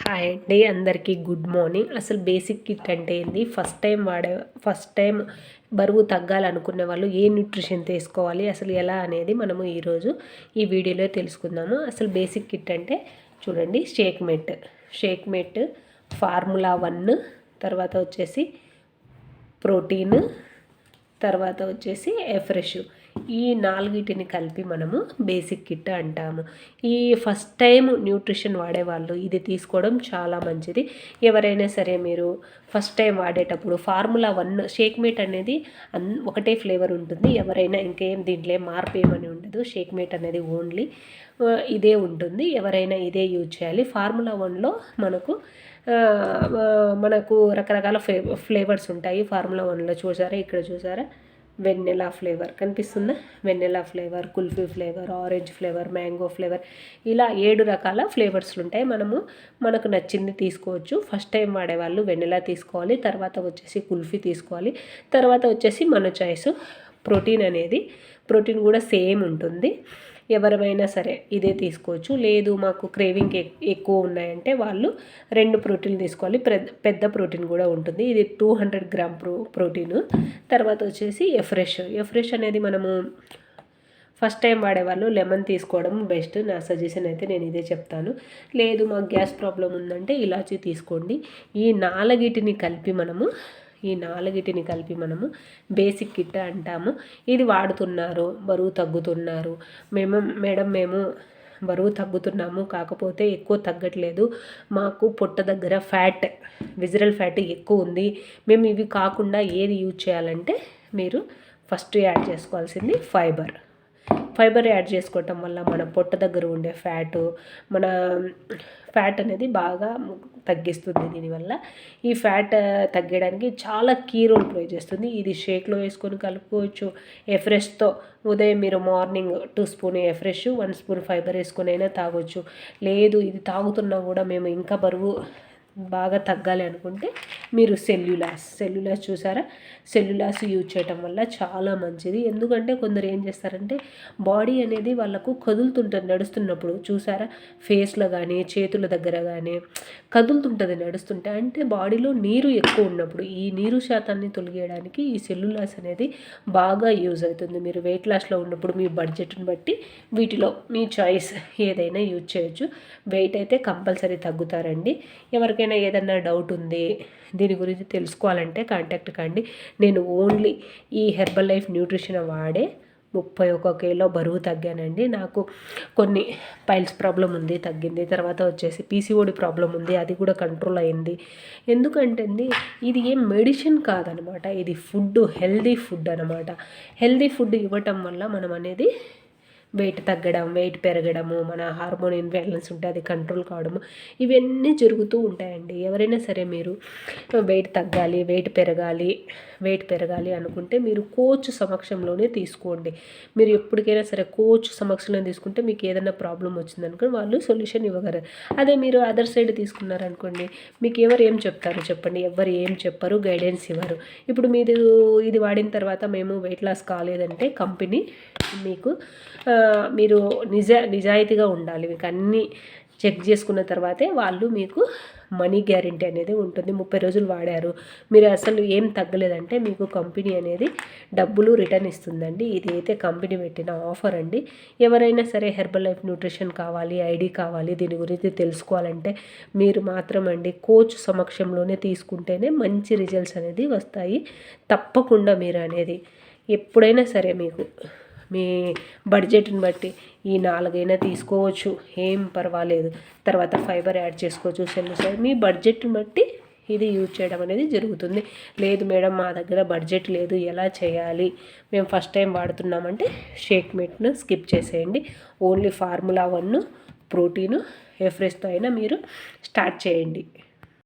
Hi అండి, అందరికీ good morning. అసలు బేసిక్ కిట్ అంటే ఏంది? ఫస్ట్ టైం బరువు తగ్గాలనుకునే వాళ్ళు ఏ న్యూట్రిషన్ తీసుకోవాలి, అసలు ఎలా అనేది మనము ఈరోజు ఈ వీడియోలో తెలుసుకుందాము. అసలు బేసిక్ కిట్ అంటే చూడండి, షేక్ మేట్ ఫార్ములా 1, తర్వాత వచ్చేసి ప్రోటీన్, తర్వాత వచ్చేసి ఎఫ్రెష్. ఈ 4 కలిపి మనము బేసిక్ కిట్ అంటాము. ఈ ఫస్ట్ టైం న్యూట్రిషన్ వాడేవాళ్ళు ఇది తీసుకోవడం చాలా మంచిది. ఎవరైనా సరే మీరు ఫస్ట్ టైం వాడేటప్పుడు ఫార్ములా 1 షేక్ మేట్ అనేది ఒకటే ఫ్లేవర్ ఉంటుంది. ఎవరైనా ఇంకేం దీంట్లో మార్పు ఏమని ఉండదు. షేక్ మేట్ అనేది ఓన్లీ ఇదే ఉంటుంది. ఎవరైనా ఇదే యూజ్ చేయాలి. ఫార్ములా 1లో మనకు రకరకాల ఫ్లేవర్స్ ఉంటాయి. ఫార్ములా 1లో చూసారా, ఇక్కడ చూసారా, వెన్నెలా ఫ్లేవర్ కనిపిస్తుందా? Vanilla flavour, kulfi flavour, orange flavour, mango flavour, ఇలా 7 రకాల ఫ్లేవర్స్లు ఉంటాయి. మనకు నచ్చింది తీసుకోవచ్చు. ఫస్ట్ టైం వాడేవాళ్ళు వెన్నెలా తీసుకోవాలి, తర్వాత వచ్చేసి కుల్ఫీ తీసుకోవాలి, తర్వాత వచ్చేసి మన చాయిస్. ప్రోటీన్ కూడా సేమ్ ఉంటుంది. ఎవరైనా సరే ఇదే తీసుకోవచ్చు. లేదు మాకు క్రేవింగ్ ఎక్కువ ఉన్నాయంటే వాళ్ళు 2 ప్రోటీన్లు తీసుకోవాలి. పెద్ద ప్రోటీన్ కూడా ఉంటుంది. ఇది 200 గ్రామ్ ప్రోటీన్. తర్వాత వచ్చేసి ఎఫ్రెష్ అనేది మనము ఫస్ట్ టైం వాడేవాళ్ళు లెమన్ తీసుకోవడం బెస్ట్. నా సజెషన్ అయితే నేను ఇదే చెప్తాను. లేదు మాకు గ్యాస్ ప్రాబ్లం ఉందంటే ఇలాచీ తీసుకోండి. ఈ 4 కలిపి మనము బేసిక్ కిట్ అంటాము. ఇది వాడుతున్నారు, బరువు తగ్గుతున్నారు. మేము బరువు తగ్గుతున్నాము, కాకపోతే ఎక్కువ తగ్గట్లేదు, మాకు పొట్ట దగ్గర విజరల్ ఫ్యాట్ ఎక్కువ ఉంది, మేము ఇవి కాకుండా ఏది యూజ్ చేయాలంటే మీరు ఫస్ట్ యాడ్ చేసుకోవాల్సింది ఫైబర్ యాడ్ చేసుకోవటం వల్ల మన పొట్ట దగ్గర ఉండే ఫ్యాట్ అనేది బాగా తగ్గిస్తుంది. దీనివల్ల ఈ ఫ్యాట్ తగ్గడానికి చాలా కీ రోల్ ప్లే చేస్తుంది. ఇది షేక్లో వేసుకొని కలుపుకోవచ్చు. ఎఫ్రెష్తో ఉదయం మీరు morning 2 spoon afresh, 1 spoon fibre వేసుకొని అయినా తాగొచ్చు. లేదు ఇది తాగుతున్నా కూడా మేము ఇంకా బరువు బాగా తగ్గాలి అనుకుంటే మీరు సెల్యులాస్ చూసారా, సెల్యులాస్ యూజ్ చేయటం వల్ల చాలా మంచిది. ఎందుకంటే కొందరు ఏం చేస్తారంటే బాడీ అనేది వాళ్ళకు కదులుతుంటుంది నడుస్తున్నప్పుడు. చూసారా, ఫేస్లో కానీ చేతుల దగ్గర కానీ కదులుతుంటుంది నడుస్తుంటే. అంటే బాడీలో నీరు ఎక్కువ ఉన్నప్పుడు ఈ నీరు శాతాన్ని తొలగేయడానికి ఈ సెల్యులాస్ అనేది బాగా యూజ్ అవుతుంది. మీరు వెయిట్ లాస్లో ఉన్నప్పుడు మీ బడ్జెట్ని బట్టి వీటిలో మీ చాయిస్ ఏదైనా యూజ్ చేయొచ్చు. వెయిట్ అయితే కంపల్సరీ తగ్గుతారండి. ఎవరికైనా ఏదైనా డౌట్ ఉంది, దీని గురించి తెలుసుకోవాలంటే కాంటాక్ట్ కండి. నేను ఓన్లీ ఈ హెర్బల్ లైఫ్ న్యూట్రిషన్ వాడే 31 కిలో బరువు తగ్గానండి. నాకు కొన్ని పైల్స్ ప్రాబ్లం ఉంది, తగ్గింది. తర్వాత వచ్చేసి పీసీఓడి ప్రాబ్లం ఉంది, అది కూడా కంట్రోల్ అయింది. ఎందుకంటే ఇది ఏం మెడిసిన్ కాదనమాట, ఇది హెల్దీ ఫుడ్ అనమాట. హెల్దీ ఫుడ్ ఇవ్వటం వల్ల మనం అనేది వెయిట్ తగ్గడం, వెయిట్ పెరగడము, మన హార్మోన్ ఇన్బ్యాలెన్స్ ఉంటే అది కంట్రోల్ కావడము, ఇవన్నీ జరుగుతూ ఉంటాయండి. ఎవరైనా సరే మీరు వెయిట్ తగ్గాలి, వెయిట్ పెరగాలి అనుకుంటే మీరు కోచ్ సమక్షంలోనే తీసుకోండి. మీరు ఎప్పటికైనా సరే కోచ్ సమక్షంలో తీసుకుంటే మీకు ఏదైనా ప్రాబ్లం వచ్చిందనుకో వాళ్ళు సొల్యూషన్ ఇవ్వగలరు. అదే మీరు అదర్ సైడ్ తీసుకున్నారనుకోండి, మీకు ఎవరు ఏం చెప్తారు చెప్పండి? ఎవరు ఏం చెప్పరు, గైడెన్స్ ఇవ్వరు. ఇప్పుడు మీరు ఇది వాడిన తర్వాత మేము వెయిట్ లాస్ కాలేదంటే కంపెనీ మీరు నిజాయితీగా ఉండాలి. మీకు అన్నీ చెక్ చేసుకున్న తర్వాతే వాళ్ళు మీకు మనీ గ్యారెంటీ అనేది ఉంటుంది. 30 రోజులు వాడారు, మీరు అసలు ఏం తగ్గలేదంటే మీకు కంపెనీ అనేది డబ్బులు రిటర్న్ ఇస్తుందండి. ఇది అయితే కంపెనీ పెట్టిన ఆఫర్ అండి. ఎవరైనా సరే హెర్బల్ లైఫ్ న్యూట్రిషన్ కావాలి, ఐడి కావాలి, దీని గురించి తెలుసుకోవాలంటే మీరు మాత్రం కోచ్ సమక్షంలోనే తీసుకుంటేనే మంచి రిజల్ట్స్ అనేది వస్తాయి. తప్పకుండా మీరు అనేది ఎప్పుడైనా సరే మీకు మీ బడ్జెట్ని బట్టి ఈ 4 తీసుకోవచ్చు, ఏం పర్వాలేదు. తర్వాత ఫైబర్ యాడ్ చేసుకోవచ్చు. మీ బడ్జెట్ని బట్టి ఇది యూజ్ చేయడం అనేది జరుగుతుంది. లేదు మేడం మా దగ్గర బడ్జెట్ లేదు, ఎలా చేయాలి, మేము ఫస్ట్ టైం వాడుతున్నామంటే షేక్ మేట్ను స్కిప్ చేసేయండి. ఓన్లీ ఫార్ములా 1, ప్రోటీను, ఎఫ్రెష్తో అయినా మీరు స్టార్ట్ చేయండి.